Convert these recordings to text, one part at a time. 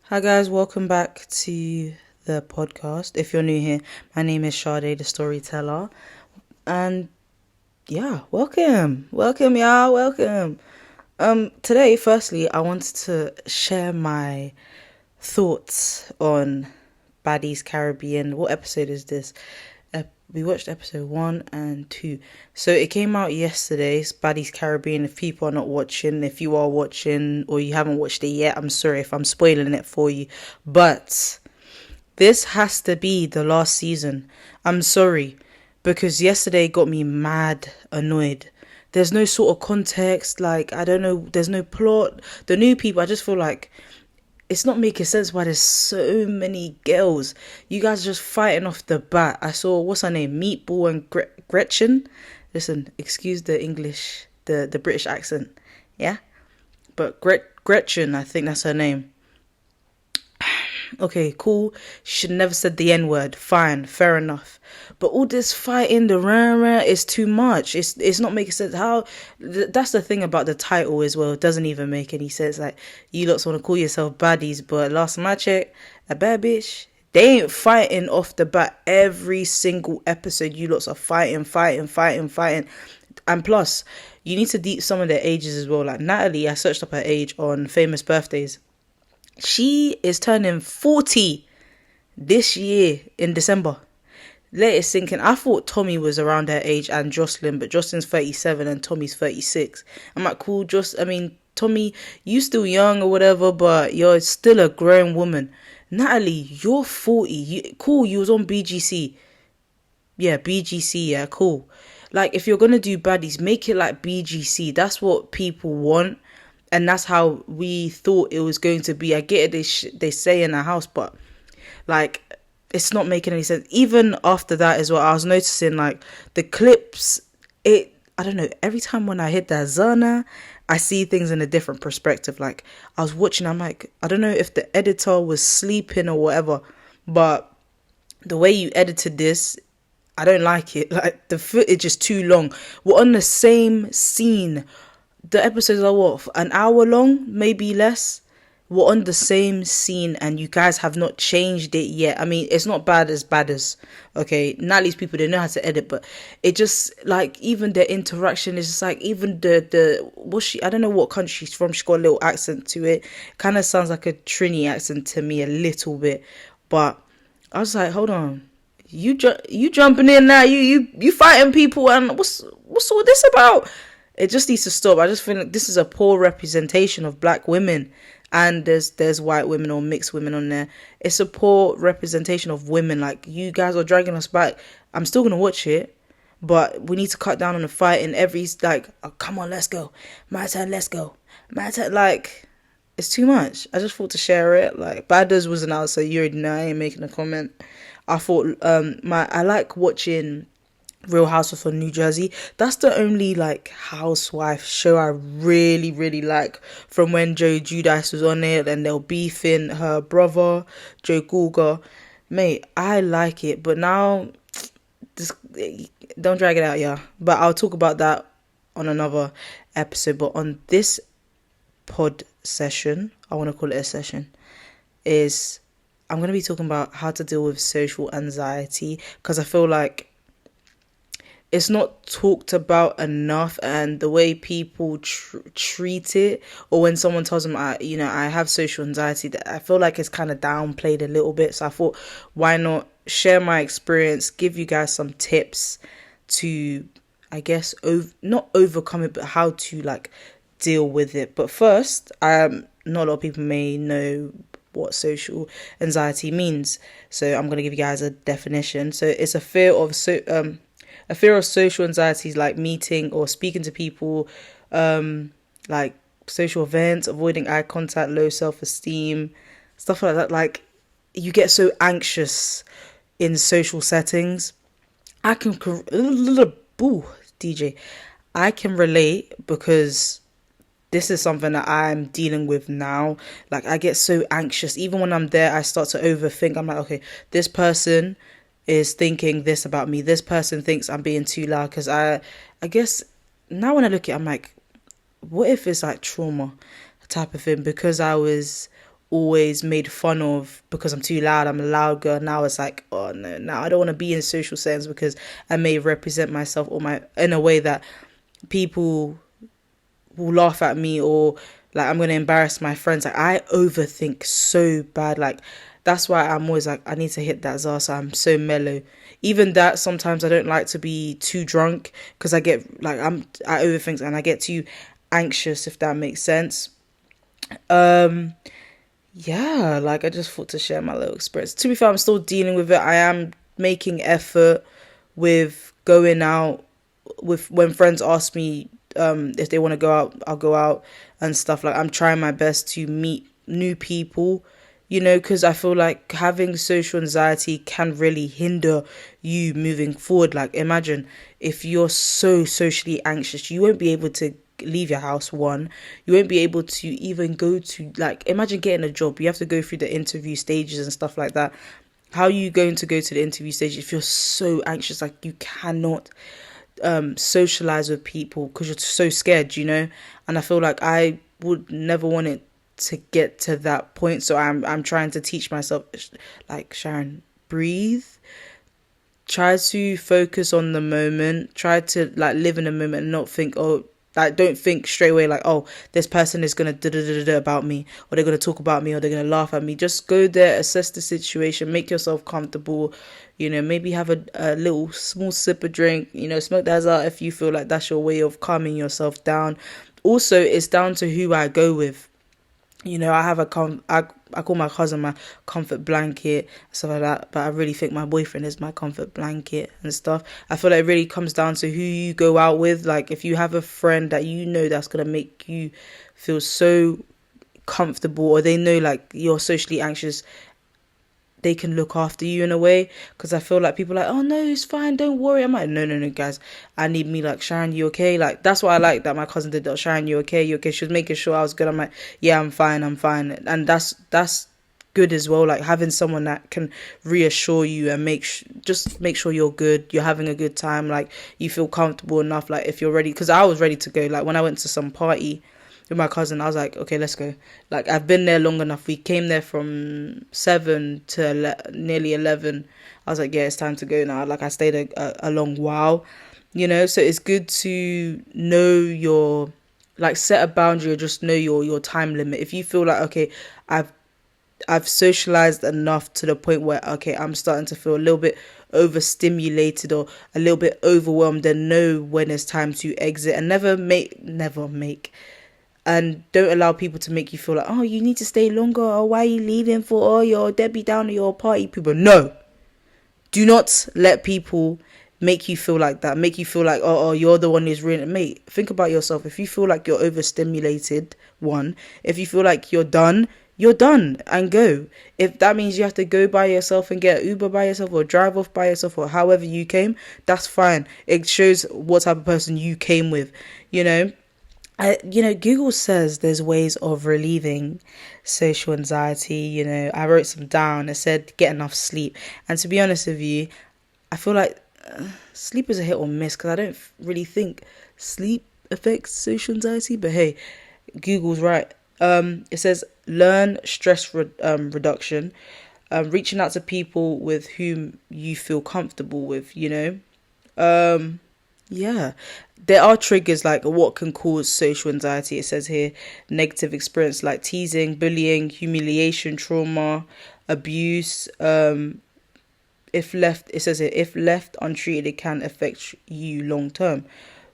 Hi guys, welcome back to the podcast. If you're new here, my name is Sade, the storyteller, and yeah, welcome, y'all, welcome. Today, firstly, I wanted to share my thoughts on Baddies Caribbean. What episode is this? We watched episode 1 and 2. So it came out yesterday, it's Baddies Caribbean. If people are not watching, if you are watching or you haven't watched it yet, I'm sorry if I'm spoiling it for you. But this has to be the last season. I'm sorry. Because yesterday got me mad annoyed. There's no sort of context, like, I don't know, there's no plot. The new people, I just feel like it's not making sense why there's so many girls. You guys are just fighting off the bat. I saw, what's her name? Meatball and Gretchen. Listen, excuse the English, the British accent. Yeah? But Gretchen, I think that's her name. Okay, cool. She should never said the N word. Fine, fair enough. But all this fighting, the rah is too much. It's not making sense. That's the thing about the title as well. It doesn't even make any sense. Like, you lots want to call yourself baddies, but last time I checked, a bad bitch. They ain't fighting off the bat. Every single episode, you lots are fighting. And plus, you need to deep some of their ages as well. Like Natalie, I searched up her age on famous birthdays. She is turning 40 this year in December. Let it sink in. I thought Tommy was around her age and Jocelyn, but Jocelyn's 37 and Tommy's 36. I'm like, cool, Tommy, you still young or whatever, but you're still a grown woman. Natalie, you're 40. Cool, you was on BGC. Yeah, BGC, yeah, cool. Like, if you're gonna do baddies, make it like BGC. That's what people want. And that's how we thought it was going to be. I get it, they say in the house, but like, it's not making any sense. Even after that as well, I was noticing like the clips, I don't know, every time when I hit that Zana, I see things in a different perspective. Like, I was watching, I'm like, I don't know if the editor was sleeping or whatever, but the way you edited this, I don't like it. Like, the footage is too long. We're on the same scene. The episodes are what, an hour long, maybe less. We're on the same scene and you guys have not changed it yet. I mean, it's not bad as okay, Natalie's people, they know how to edit, but it just, like, even the interaction is just like, even I don't know what country she's from, she's got a little accent to it. Kind of sounds like a Trini accent to me a little bit, but I was like, hold on, you jumping in now, you fighting people, and what's all this about? It just needs to stop. I just feel like this is a poor representation of black women. And there's white women or mixed women on there. It's a poor representation of women. Like, you guys are dragging us back. I'm still going to watch it. But we need to cut down on the fight. And like, oh, come on, let's go. My turn, let's go. My turn. Like, it's too much. I just thought to share it. Like, Badders wasn't out, so you already know I ain't making a comment. I thought, I like watching Real Housewives of New Jersey. That's the only like housewife show I really, really like. From when Joe Judice was on it and they'll beefing her brother, Joe Gulga. Mate, I like it. But now, just don't drag it out, yeah. But I'll talk about that on another episode. But on this pod session, I want to call it a session, is I'm going to be talking about how to deal with social anxiety. Because I feel like it's not talked about enough, and the way people treat it, or when someone tells them, I have social anxiety, that I feel like it's kind of downplayed a little bit. So I thought, why not share my experience, give you guys some tips to, I guess, not overcome it, but how to like deal with it. But first, not a lot of people may know what social anxiety means, so I'm going to give you guys a definition. So it's a fear of social anxiety is like meeting or speaking to people, like social events, avoiding eye contact, low self-esteem, stuff like that. Like, you get so anxious in social settings. DJ, I can relate because this is something that I'm dealing with now. Like, I get so anxious. Even when I'm there, I start to overthink. I'm like, okay, this person is thinking this about me. This person thinks I'm being too loud. Because I guess now when I look at it, I'm like, what if it's like trauma type of thing? Because I was always made fun of because I'm too loud. I'm a loud girl. Now it's like, oh no, now I don't want to be in social settings because I may represent myself or my in a way that people will laugh at me, or like I'm gonna embarrass my friends. Like I overthink so bad. Like that's why I'm always like, I need to hit that Zara, so I'm so mellow. Even that, sometimes I don't like to be too drunk because I get like I overthink and I get too anxious, if that makes sense. Um yeah, like I just thought to share my little experience. To be fair, I'm still dealing with it. I am making effort with going out, with when friends ask me if they want to go out, I'll go out and stuff. Like I'm trying my best to meet new people, because I feel like having social anxiety can really hinder you moving forward. Like imagine if you're so socially anxious, you won't be able to leave your house. One, you won't be able to even go to, like, imagine getting a job. You have to go through the interview stages and stuff like that. How are you going to go to the interview stage if you're so anxious? Like you cannot socialize with people because you're so scared, and I feel like I would never want it to get to that point. So I'm trying to teach myself, like, Sharon, breathe, try to focus on the moment, try to like live in the moment and not think, oh, like don't think straight away like, oh, this person is gonna da da da da about me, or they're gonna talk about me, or they're gonna laugh at me. Just go there, assess the situation, make yourself comfortable, maybe have a little small sip of drink, smoke that out if you feel like that's your way of calming yourself down. Also, it's down to who I go with. I have I call my cousin my comfort blanket, stuff like that. But I really think my boyfriend is my comfort blanket and stuff. I feel like it really comes down to who you go out with. Like if you have a friend that that's gonna make you feel so comfortable, or they know like you're socially anxious, they can look after you in a way. Because I feel like people are like, oh no, it's fine, don't worry. I'm like, no, guys, I need me, like, Sharon, you okay? Like that's what I like that my cousin did. That, Sharon, you okay? She was making sure I was good. I'm like, yeah, I'm fine, and that's good as well. Like having someone that can reassure you and just make sure you're good, you're having a good time, like you feel comfortable enough. Like if you're ready, because I was ready to go. Like when I went to some party with my cousin, I was like, okay, let's go. Like I've been there long enough. We came there from 7 to nearly 11. I was like, yeah, it's time to go now. Like I stayed a long while, so it's good to know your, like, set a boundary, or just know your time limit. If you feel like, okay, I've socialized enough to the point where, okay, I'm starting to feel a little bit overstimulated or a little bit overwhelmed, then know when it's time to exit. And never make and don't allow people to make you feel like, oh, you need to stay longer, or why are you leaving for, oh, you're Debbie Downer, you're party people. No, do not let people make you feel like that, make you feel like, oh, you're the one who's ruining it. Mate, think about yourself. If you feel like you're overstimulated, if you feel like you're done and go. If that means you have to go by yourself and get Uber by yourself, or drive off by yourself, or however you came, that's fine. It shows what type of person you came with, Google says there's ways of relieving social anxiety. I wrote some down. It said get enough sleep. And to be honest with you, I feel like sleep is a hit or miss, because I don't really think sleep affects social anxiety. But hey, Google's right. It says learn stress reduction, reaching out to people with whom you feel comfortable with, yeah, there are triggers like what can cause social anxiety. It says here negative experience like teasing, bullying, humiliation, trauma, abuse. If left untreated, it can affect you long term.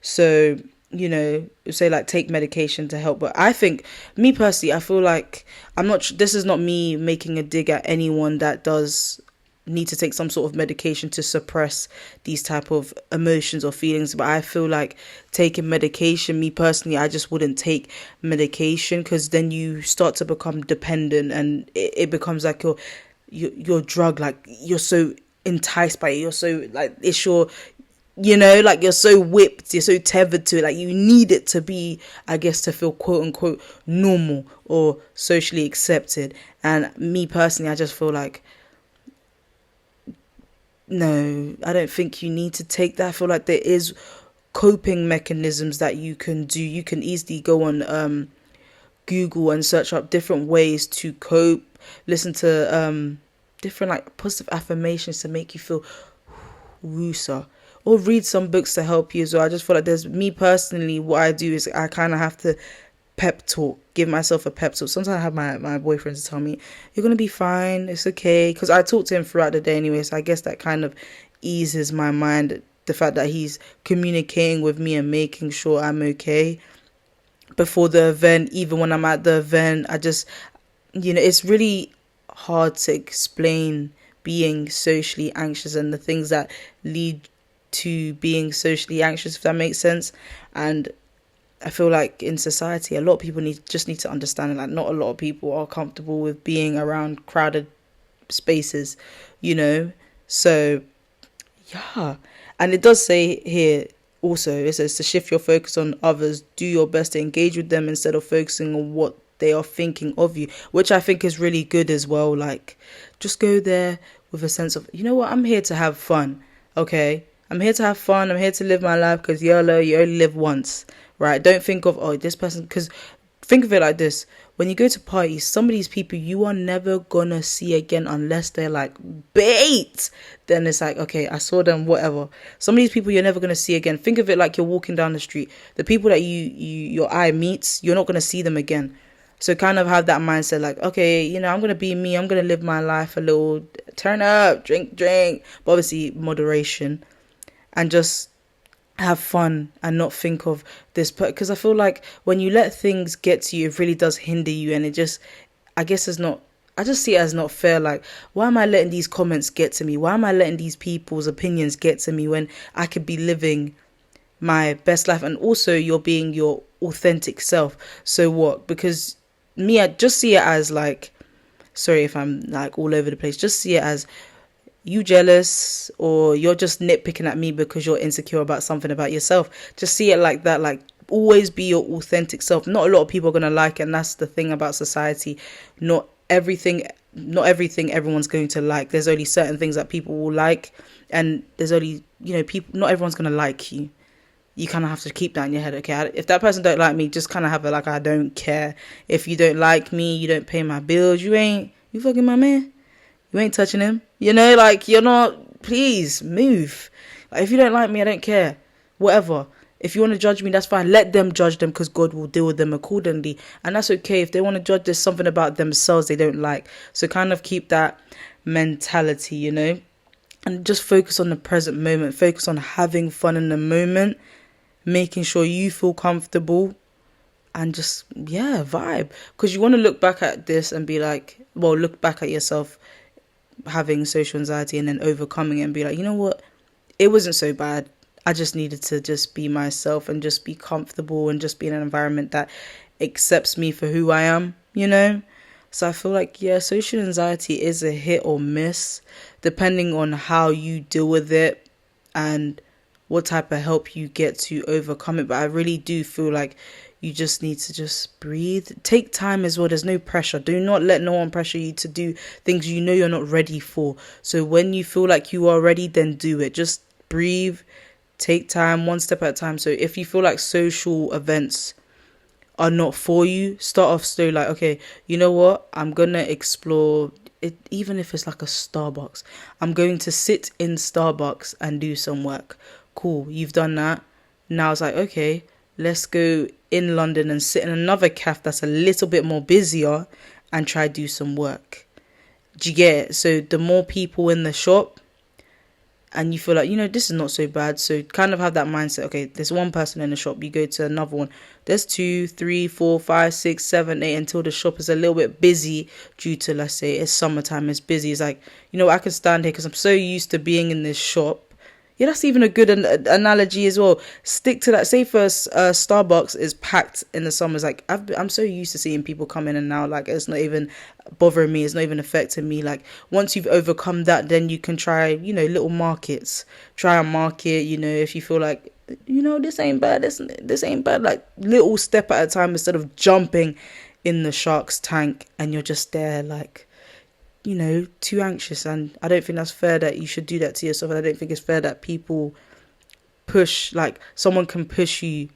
So, say like take medication to help. But I think, me personally, I feel like this is not me making a dig at anyone that does need to take some sort of medication to suppress these type of emotions or feelings. But I feel like taking medication, me personally, I just wouldn't take medication, because then you start to become dependent, and it becomes like your drug. Like you're so enticed by it, you're so like, it's your, like you're so whipped, you're so tethered to it, like you need it to be, I guess, to feel quote unquote normal or socially accepted. And me personally, I just feel like, no, I don't think you need to take that. I feel like there is coping mechanisms that you can do. You can easily go on Google and search up different ways to cope, listen to different like positive affirmations to make you feel wooser, or read some books to help you as well. I just feel like there's me personally, what I do is I kind of have to pep talk, give myself a pep talk. Sometimes I have my boyfriend to tell me, you're gonna be fine, it's okay, because I talk to him throughout the day anyway, so I guess that kind of eases my mind, the fact that he's communicating with me and making sure I'm okay before the event. Even when I'm at the event, I just, it's really hard to explain being socially anxious and the things that lead to being socially anxious, if that makes sense. And I feel like in society, a lot of people need to understand that not a lot of people are comfortable with being around crowded spaces, So, yeah. And it does say here also, it says to shift your focus on others, do your best to engage with them instead of focusing on what they are thinking of you, which I think is really good as well. Like, just go there with a sense of, you know what, I'm here to have fun, okay? I'm here to have fun. I'm here to live my life because YOLO, you only live once, right? Don't think of, oh, this person, because think of it like this. When you go to parties, some of these people you are never gonna see again unless they're like bait. Then it's like, okay, I saw them, whatever. Some of these people you're never gonna see again. Think of it like you're walking down the street. The people that your eye meets, you're not gonna see them again. So kind of have that mindset like, okay, I'm going to be me. I'm going to live my life a little, turn up, drink, but obviously moderation, and just have fun and not think of this. Because I feel like when you let things get to you, it really does hinder you. And it just, I guess it's not, I just see it as not fair. Like, why am I letting these comments get to me? Why am I letting these people's opinions get to me when I could be living my best life? And also you're being your authentic self. So what? Because me, I just see it as like, sorry if I'm like all over the place, just see it as you jealous or you're just nitpicking at me because you're insecure about something about yourself. Just see it like that. Like, always be your authentic self. Not a lot of people are going to like it, and that's the thing about society. Not everything everyone's going to like. There's only certain things that people will like, and there's only, people, not everyone's going to like you. You kind of have to keep that in your head. Okay, if that person don't like me, just kind of have it like, I don't care. If you don't like me, you don't pay my bills, you fucking my man. You ain't touching him. Like, you're not, please move. Like, if you don't like me, I don't care. Whatever. If you want to judge me, that's fine. Let them judge them, because God will deal with them accordingly. And that's okay. If they want to judge, there's something about themselves they don't like. So kind of keep that mentality, and just focus on the present moment. Focus on having fun in the moment, making sure you feel comfortable, and just, vibe. Because you want to look back at this and be like, look back at yourself having social anxiety and then overcoming it and be like, you know what, it wasn't so bad. I just needed to just be myself and just be comfortable and just be in an environment that accepts me for who I am, So I feel like, social anxiety is a hit or miss depending on how you deal with it and what type of help you get to overcome it. But I really do feel like you just need to just breathe. Take time as well. There's no pressure. Do not let no one pressure you to do things you're not ready for. So when you feel like you are ready, then do it. Just breathe. Take time, one step at a time. So if you feel like social events are not for you, start off slow. Like, okay, you know what? I'm going to explore it, even if it's like a Starbucks. I'm going to sit in Starbucks and do some work. Cool, you've done that. Now it's like, okay, let's go in London and sit in another cafe that's a little bit more busier and try do some work. Do you get it? So the more people in the shop and you feel like, this is not so bad. So kind of have that mindset. Okay, there's one person in the shop. You go to another one. There's 2, 3, 4, 5, 6, 7, 8 until the shop is a little bit busy due to, let's say, it's summertime. It's busy. It's like, I can stand here because I'm so used to being in this shop. Yeah, that's even a good analogy as well. Stick to that. Say first, Starbucks is packed in the summers. Like, I'm so used to seeing people come in and now. Like, it's not even bothering me. It's not even affecting me. Like, once you've overcome that, then you can try, little markets. Try a market, if you feel like, this ain't bad. This ain't bad. Like, little step at a time instead of jumping in the shark's tank and you're just there like, too anxious. And I don't think that's fair that you should do that to yourself. And I don't think it's fair that people push, like, someone can push you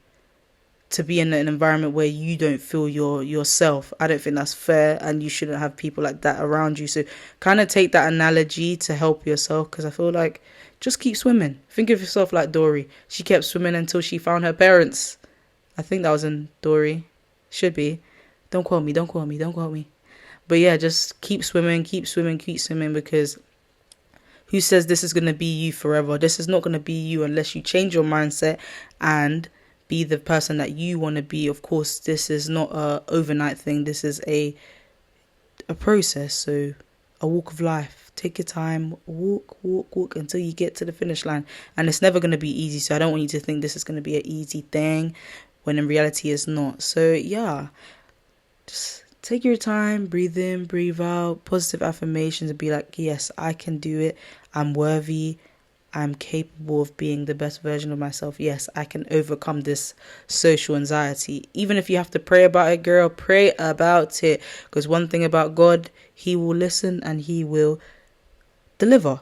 to be in an environment where you don't feel yourself. I don't think that's fair, and you shouldn't have people like that around you. So kind of take that analogy to help yourself, because I feel like just keep swimming. Think of yourself like Dory. She kept swimming until she found her parents. I think that was in Dory. Should be. Don't quote me, don't quote me, don't quote me. But yeah, just keep swimming, keep swimming, keep swimming, because who says this is going to be you forever? This is not going to be you unless you change your mindset and be the person that you want to be. Of course, this is not a overnight thing. This is a process. So a walk of life. Take your time, walk until you get to the finish line. And it's never going to be easy. So I don't want you to think this is going to be an easy thing when in reality it's not. So yeah, just take your time, breathe in, breathe out, positive affirmations, and be like, yes, I can do it. I'm worthy. I'm capable of being the best version of myself. Yes, I can overcome this social anxiety. Even if you have to pray about it, girl, pray about it. Because one thing about God, he will listen and he will deliver.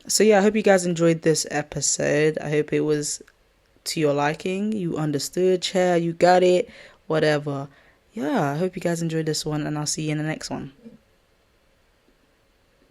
So yeah, I hope you guys enjoyed this episode. I hope it was to your liking. You understood, chair, you got it, whatever. Yeah, I hope you guys enjoyed this one, and I'll see you in the next one.